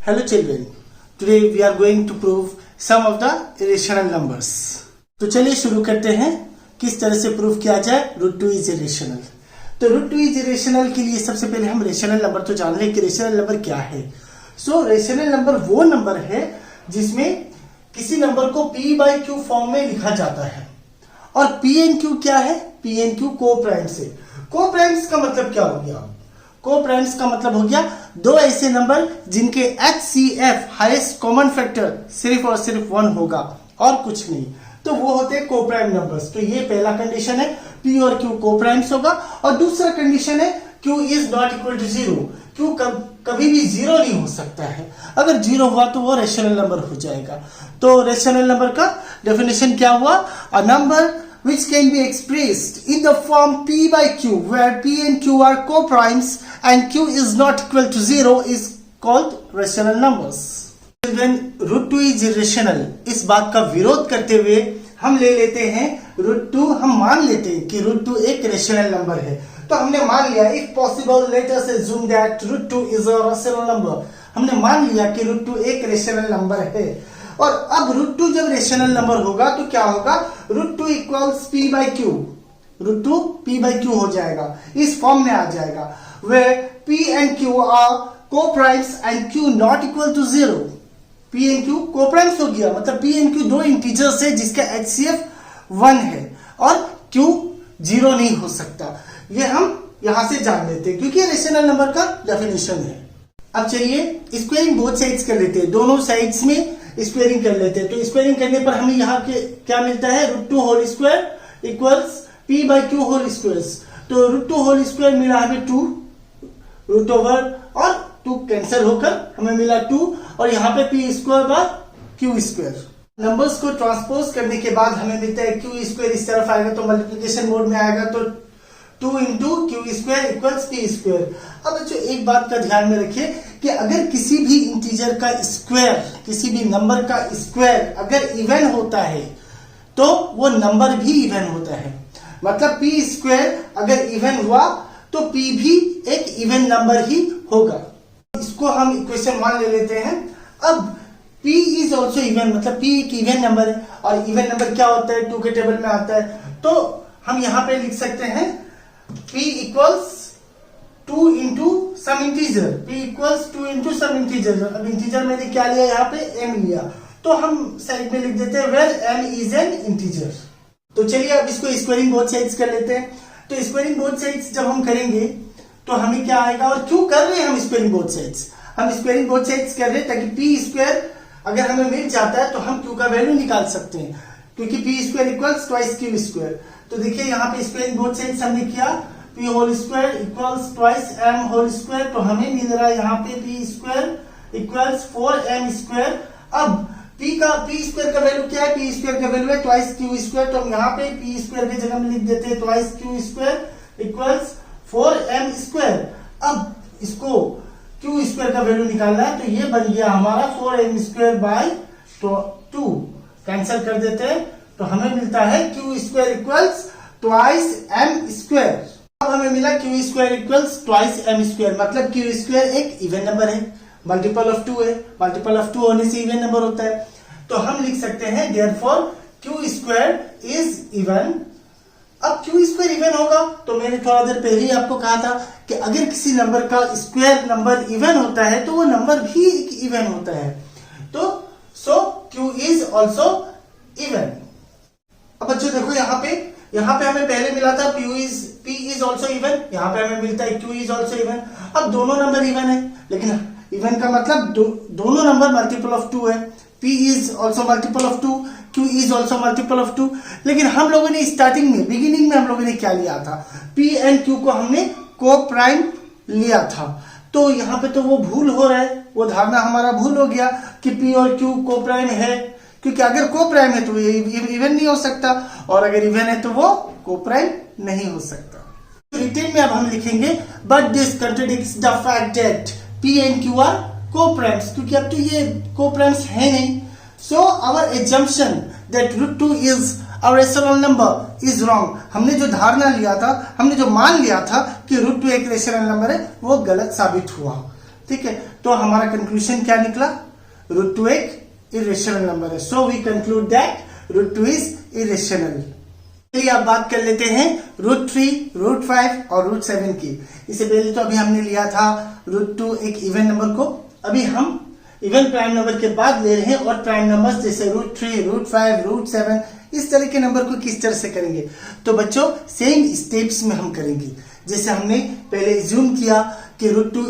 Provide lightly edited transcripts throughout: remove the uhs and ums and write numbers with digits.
Hello children, today we are going to prove some of the irrational numbers. तो चलिए शुरू करते हैं किस तरह से प्रूव किया जाए √2 इज इरेशनल। तो √2 इज इरेशनल के लिए सबसे पहले हम रेशनल नंबर तो जान लें कि रेशनल नंबर क्या है। रेशनल नंबर वो नंबर है जिसमें किसी नंबर को p/q फॉर्म में लिखा जाता है। और p एंड q क्या है? p एंड q को प्राइम्स है। को प्राइम्स का मतलब क्या हो गया? को प्राइम्स का मतलब हो गया दो ऐसे नंबर जिनके HCF हाईएस्ट कॉमन फैक्टर सिर्फ और सिर्फ 1 होगा और कुछ नहीं, तो वो होते हैं को प्राइम नंबर्स। तो ये पहला कंडीशन है, p और q को प्राइम्स होगा। और दूसरा कंडीशन है q is not equal to 0। q कभी भी 0 नहीं हो सकता है। अगर 0 हुआ तो वो रेशनल नंबर हो जाएगा। तो रेशनल नंबर का डेफिनेशन क्या हुआ? A number which can be expressed in the form p/q where p and q are co-primes and q is not equal to 0 is called rational numbers. Children, √2 is irrational। इस बात का विरोध करते हुए हम ले लेते हैं √2, हम मान लेते हैं कि √2 एक रेशनल नंबर है। तो हमने मान लिया if possible let us assume that √2 is a rational number। हमने मान लिया कि √2 एक रेशनल नंबर है। और अब √2 जब रेशनल नंबर होगा तो क्या होगा? √2 इक्वल्स p/q। √2 p/q हो जाएगा, इस फॉर्म में आ जाएगा where p and q are co-primes and q not equal to 0। p and q co-primes हो गया, मतलब p and q दो इंटीजर्स है जिसका HCF 1 है और q 0 नहीं हो सकता। ये हम यहां से जान लेते हैं क्योंकि रेशनल नंबर का डेफिनेशन है। अब चलिए स्क्वेयरिंग बोथ साइड्स कर लेते हैं, दोनों साइड्स में स्क्वेयरिंग कर लेते हैं। तो स्क्वेयरिंग करने पर हमें यहाँ के क्या मिलता है? √2 whole square equals p/q whole square. तो √2 होल स्क्वायर मिला हमें 2 रूट ओवर और 2 कैंसिल होकर हमें मिला 2 और यहाँ पे p²/q²। नंबर्स को ट्रांसपोज करने के बाद हमें मिलता है q² इस तरफ आएगा तो मल्टीप्लिकेशन मोड में आएगा, तो 2 × q² इक्वल्स p²। अब बच्चों एक बात का ध्यान में रखिए कि अगर किसी भी इंटीजर का स्क्वायर, किसी भी नंबर का स्क्वायर अगर इवन होता है तो वो नंबर भी इवन होता है। मतलब p² अगर इवन हुआ तो p भी एक इवन नंबर ही होगा। इसको हम इक्वेशन 1 ले लेते हैं। अब p इज ऑल्सो इवन, मतलब p एक इवन नंबर है और इवन नंबर क्या होता है? 2 के टेबल में आता है। तो हम यहां पे लिख सकते हैं p equals 2 × some integer. p equals 2 × some integer. अब इंटीजर मैंने क्या लिया? यहाँ पे m लिया, तो हम साइड में लिख देते हैं where m is an integer. तो चलिए अब इसको स्क्वायरिंग बोथ साइड्स कर लेते हैं। तो स्क्वायरिंग बोथ साइड्स जब हम करेंगे तो हमें क्या आएगा? और क्यों कर रहे हैं हम स्क्वायरिंग बोथ साइड्स? हम स्क्वायरिंग बोथ साइड्स कर रहे हैं ताकि p² अगर हमें मिल जाता है तो हम q का वैल्यू निकाल सकते हैं, क्योंकि p² इक्वल्स ट्वाइस q²। तो देखिए यहाँ पे स्क्वायरिंग बोथ साइड्स हमने किया, p whole square equals twice m whole square. तो हमें मिल रहा है यहाँ पे p² इक्वल्स 4m²। अब p² का वैल्यू क्या है? p² का वैल्यू है ट्वाइस q²। तो हम यहाँ पे p² की जगह में लिख देते हैं ट्वाइस q² इक्वल्स 4m²। अब इसको q² का वैल्यू निकालना है तो ये बन गया हमारा 4m²/2। कैंसिल कर देते हैं तो हमें मिलता है q² इक्वल्स ट्वाइस m²। अब हमें मिला q² इक्वल्स ट्वाइस m², मतलब q² एक इवन नंबर है, मल्टीपल ऑफ 2 है। मल्टीपल ऑफ 2 होने से इवन नंबर होता है। तो हम लिख सकते हैं देयरफॉर q² इज इवन। अब q² इवन होगा तो मैंने थोड़ा देर पहले ही आपको कहा था कि अगर किसी नंबर का स्क्वायर नंबर इवन होता है तो वो नंबर भी इवन होता है। तो सो q इज ऑल्सो इवन। अब बच्चों देखो यहाँ पे हमें पहले मिला था p इज ऑल्सो इवन, यहाँ पे हमें मिलता है q इज ऑल्सो इवन। अब दोनों नंबर इवन है, लेकिन इवन का मतलब दोनों नंबर मल्टीपल ऑफ 2 है। p is also multiple of 2, q is also multiple of 2। लेकिन हम लोगों ने बिगिनिंग में हम लोगों ने क्या लिया था? p एंड q को हमने को प्राइम लिया था। तो यहाँ पे तो वो भूल हो रहा है, वो धारणा हमारा भूल हो गया कि p और q को प्राइम है, क्योंकि अगर को प्राइम है तो ये इवन नहीं हो सकता और अगर इवन है तो वो को प्राइम नहीं हो सकता। रिटर्न में अब हम लिखेंगे but this contradicts the fact that p and q are coprimes, क्योंकि अब तो ये को-प्राइम्स है नहीं। So our assumption that √2 is a rational number is wrong. हमने जो धारणा लिया था, हमने जो मान लिया था कि √2 एक रेशनल नंबर है, वो गलत साबित हुआ। ठीक है, तो हमारा कंक्लूजन क्या निकला, रूट टू एक इरेशनल नंबर है। So we conclude that root two is irrational. चलिए अब बात कर लेते हैं रूट 3, रूट 5 और रूट 7 की। इससे पहले तो अभी हमने लिया था रूट टू एक इवन नंबर को, अभी हम इवन प्राइम नंबर के बाद ले रहे हैं और प्राइम नंबर्स जैसे रूट 3, रूट 5, रूट 7 इस तरह के नंबर को किस तरह से करेंगे। तो बच्चों सेम स्टेप्स में हम करेंगे। जैसे हमने पहले एज्यूम किया कि root two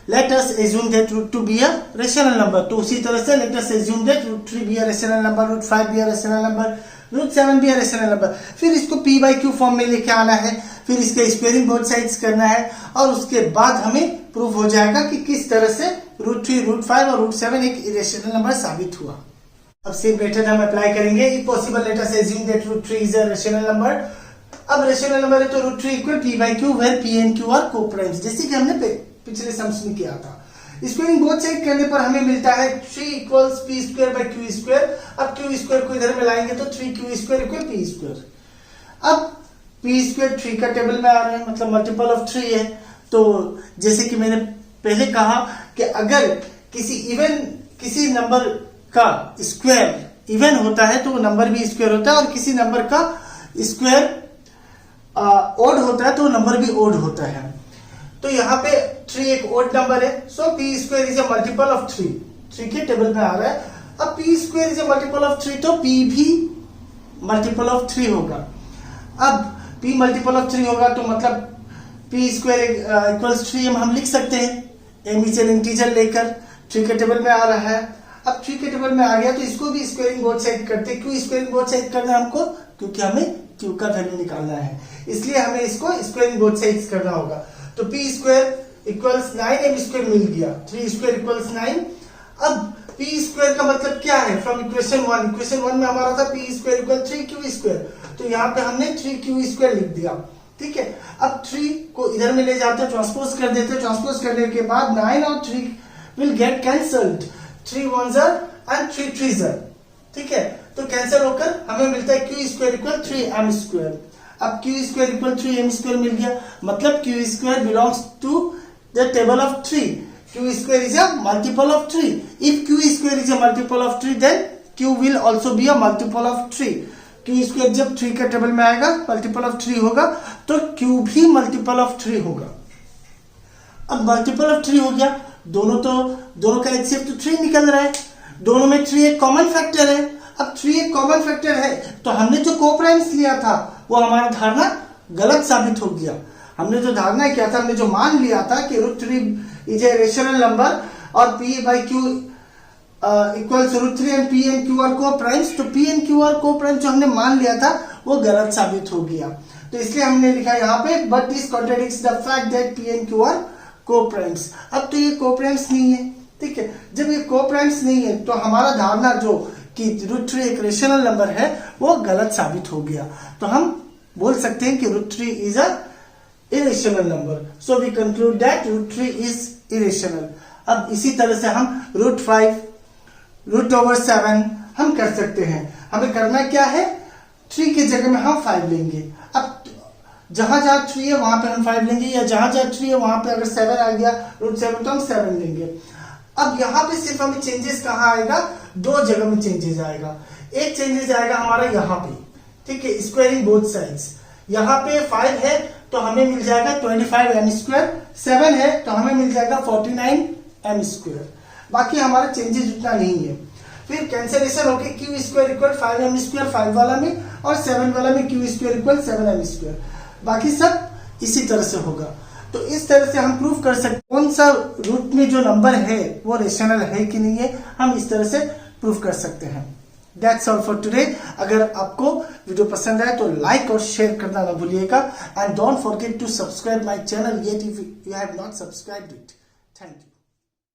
let us assume that root two be a rational number, तो उसी तरह से let us assume that root 3 be a rational number, root 5 be a rational number, root 7 भी रेशनल नंबर। फिर इसको p बाई क्यू फॉर्म में लेके आना है, फिर इसका स्क्वायरिंग बोथ साइड्स करना है और उसके बाद हमें प्रूफ हो जाएगा कि किस तरह से रूट 3, रूट 5 और रूट 7 एक इरेशनल नंबर साबित हुआ। अब सेम मेथड हम अप्लाई करेंगे। If possible let us assume that root 3 is a rational number. अब रेशनल नंबर है तो root 3 equal p by q where p and q are coprimes, जैसे कि हमने पिछले सम्स में किया था। स्क्वायरिंग बोथ साइड करने पर हमें मिलता है 3 equals P square by Q square. अब क्यू स्क्वायर को इधर में लाएंगे तो 3q square equal P square. अब पी स्क्वायर 3 का टेबल में आ रहा है, मतलब मल्टीपल ऑफ 3 है। तो जैसे कि मैंने पहले कहा कि अगर किसी नंबर का स्क्वायर इवन होता है तो वो नंबर भी स्क्वायर होता है, और किसी नंबर का स्क्वायर ओड होता है तो वो नंबर भी ओड होता है। तो यहाँ पे 3 एक ओड नंबर है, so p square is a multiple of 3 के टेबल में आ रहा है। अब p square is a multiple of 3 तो पी भी मल्टीपल ऑफ 3 होगा। अब पी मल्टीपल ऑफ 3 होगा तो मतलब पी स्क्वायर इक्वल्स 3 हम लिख सकते हैं, एम इज एन इंटीजर लेकर 3 के टेबल में आ रहा है। अब 3 के टेबल में आ गया तो इसको भी स्क्वायरिंग बोथ साइड करते हैं। क्यों स्क्वायरिंग बोथ साइड करना है हमको, क्योंकि हमें q का वैल्यू निकालना है, इसलिए हमें इसको स्क्वायरिंग बोथ साइड्स करना होगा। तो p square equals 9, m square मिल गया, 3 स्क्वायर इक्वल्स 9। अब पी स्क्वायर का मतलब क्या है, फ्रॉम इक्वेशन 1, इक्वेशन 1 में हमारा था P square equal 3q square, तो यहाँ पे हमने 3q स्क्वायर लिख दिया, ठीक है। अब 3 को इधर में ले जाते हैं, ट्रांसपोज कर देते हैं, ट्रांसपोज करने के बाद 9 और 3 will get cancelled, 3 1s and 3 3s, ठीक है। तो कैंसिल होकर हमें मिलता है q square equal 3m square. अब q square equal 3m square मिल गया, मतलब q square belongs to the table of 3। q square is a multiple of 3। If q square is a multiple of 3 then q will also be a multiple of 3। q square जब 3 के table में आएगा, multiple of 3 होगा, तो q भी multiple of 3 होगा। अब multiple of 3 हो गया, दोनों का HCF तो 3 निकल रहा है, दोनों में 3 एक कॉमन फैक्टर है। अब 3 एक कॉमन फैक्टर है तो हमने जो को-प्राइम्स लिया था वो हमारा धारणा गलत साबित हो गया। हमने जो धारणा किया था, हमने जो मान लिया था कि root 3 is a rational number और p by q equals root 3 and p and q are coprimes, तो p and q are coprimes जो हमने मान लिया था वो गलत साबित हो गया। तो इसलिए हमने लिखा यहाँ पे but this contradicts the fact that p and q are coprimes. अब तो ये को-प्राइम्स नहीं है, ठीक है। जब ये को-प्राइम्स नहीं है तो हमारा धारणा जो कि रूट 3 एक रेशनल नंबर है वो गलत साबित हो गया। तो हम बोल सकते हैं कि root 3 is a irrational number. So we conclude that root 3 is irrational. अब इसी तरह से हम रूट 5, रूट ओवर 7 हम कर सकते हैं। हमें करना क्या है, 3 के जगह में हम 5 लेंगे। अब जहां 3 है वहां पे हम 5 लेंगे, या जहां 3 है वहां पे अगर 7 आ गया रूट 7 तो हम 7 लेंगे। अब यहाँ पे सिर्फ हमें चेंजेस कहाँ आएगा, 2 जगह में चेंजेस आएगा। एक चेंजेस आएगा हमारा यहाँ पे, ठीक है, स्क्वायरिंग बोथ साइड्स। यहाँ पे 5 है तो हमें मिल जाएगा 25m स्क्वायर, 7 है तो हमें मिल जाएगा 49m स्क्वायर। बाकी हमारा चेंजेस उतना नहीं है। फिर कैंसिलेशन होके q square equal 5m square 5 वाला में, और 7 वाला में q square equal 7m square. बाकी सब इसी तरह से होगा। तो इस तरह से हम प्रूव कर सकते कौन सा रूट में जो नंबर है वो रेशनल है कि नहीं है, हम इस तरह से प्रूव कर सकते हैं। That's all for today. अगर आपको वीडियो पसंद आए तो लाइक और शेयर करना ना भूलिएगा, and don't forget to subscribe my channel yet if you have not subscribed it. Thank you.